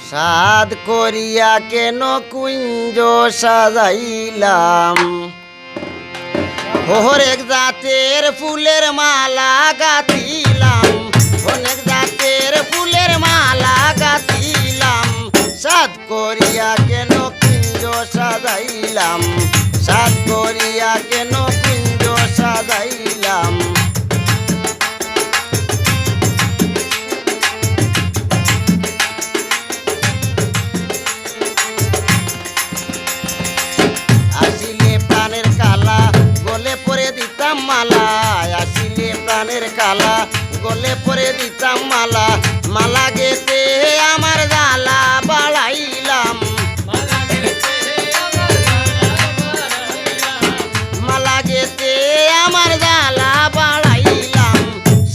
সাদ করিয়া কেন কুঞ্জ সাজাইলাম, হরেক জাতের ফুলের মালা গাঁথিলাম, অনেক জাতের ফুলের মালা গাঁথিলাম। সাদ করিয়া কেন কুঞ্জ সাজাইলাম, সাদ করিয়া কেন কুঞ্জ সাজাইলাম। আসিলে প্রাণের কালা গলে পরে দিতাম মালা, আসিলে প্রাণের কালা গলে পরে দিতাম মালা। মালা গেতে আমার জ্বালা বাড়াইলাম, মালা গেতে আমার জ্বালা বাড়াইলাম।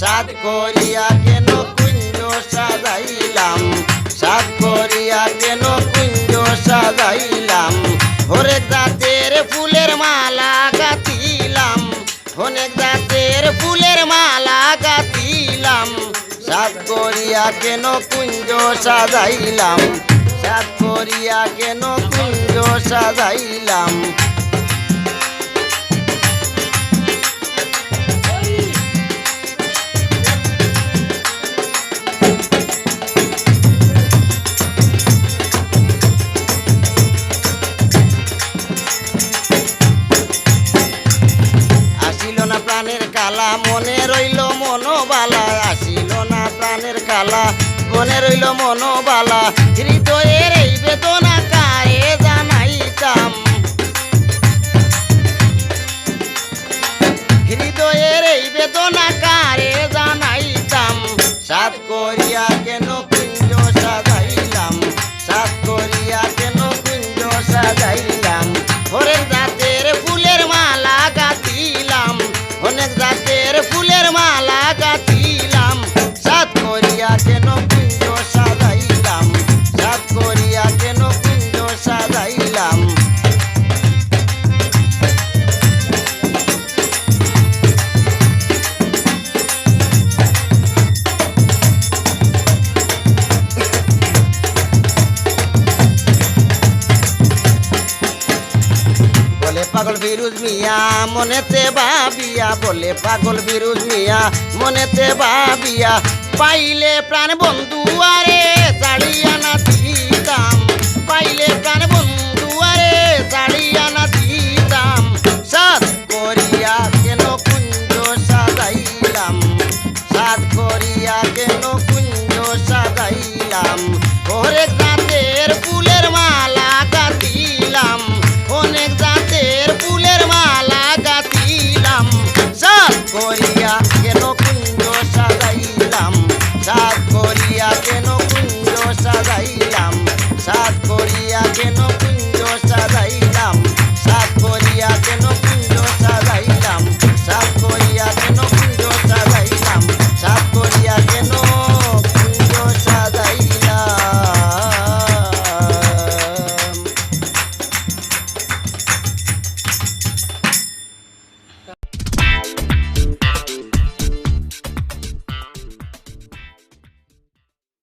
সাদ করিয়া কেন কুঞ্জ সাজাইলাম, সাদ করিয়া কেন কুঞ্জ সাজাইলাম। হরেক জাতের ফুলের মালা গাঁথিলাম, অনেক জাতের ফুলের মালা গাঁথিলাম। সাদ করিয়া কেন কুঞ্জ সাজাইলাম, সাদ করিয়া কেন কুঞ্জ সাজাইলাম। প্রাণের কালা মনে রইল মনোবালা, আসিল না প্রাণের কালা মনে রইল মনোবালা। হৃদয়ের এই বেদনা কারে জানাইতাম, হৃদয়ের এই বেদনা কারে জানাইতাম। সাদ করিয়া কেন কুঞ্জ সাজাইলাম, সাদ করিয়া কেন কুঞ্জ সাজাইলাম। হরেক জাতের ফুলের মালা গাঁথিলাম, অনেক জাতের ফুলের মালা গাঁথিলাম। সাদ করিয়া কেন কুঞ্জ সাজাইলাম, সাদ করিয়া কেন কুঞ্জ সাজাইলাম। পাগল বিরুজ মিয়া মনেতে ভাবিয়া, বলে পাগল বিরুজ মিয়া মনেতে ভাবিয়া। পাইলে প্রাণ বন্ধু আরে ছাড়িয়া না দিতাম, পাইলে প্রাণ বন্ধু আরে ছাড়িয়া না দিতাম। সাদ করিয়া কেন কুঞ্জ সাজাইলাম, সাদ করিয়া কেন কুঞ্জ সাজাইলাম। হরেক জাতের ফুলের মালা গাঁথিলাম, অনেক জাতের ফুলের মালা গাঁথিলাম। সাদ করিয়া কেন কুঞ্জ সাজাইলাম, সাদ করিয়া কেন কুঞ্জ সাজাইলাম, সাদ করিয়া কেন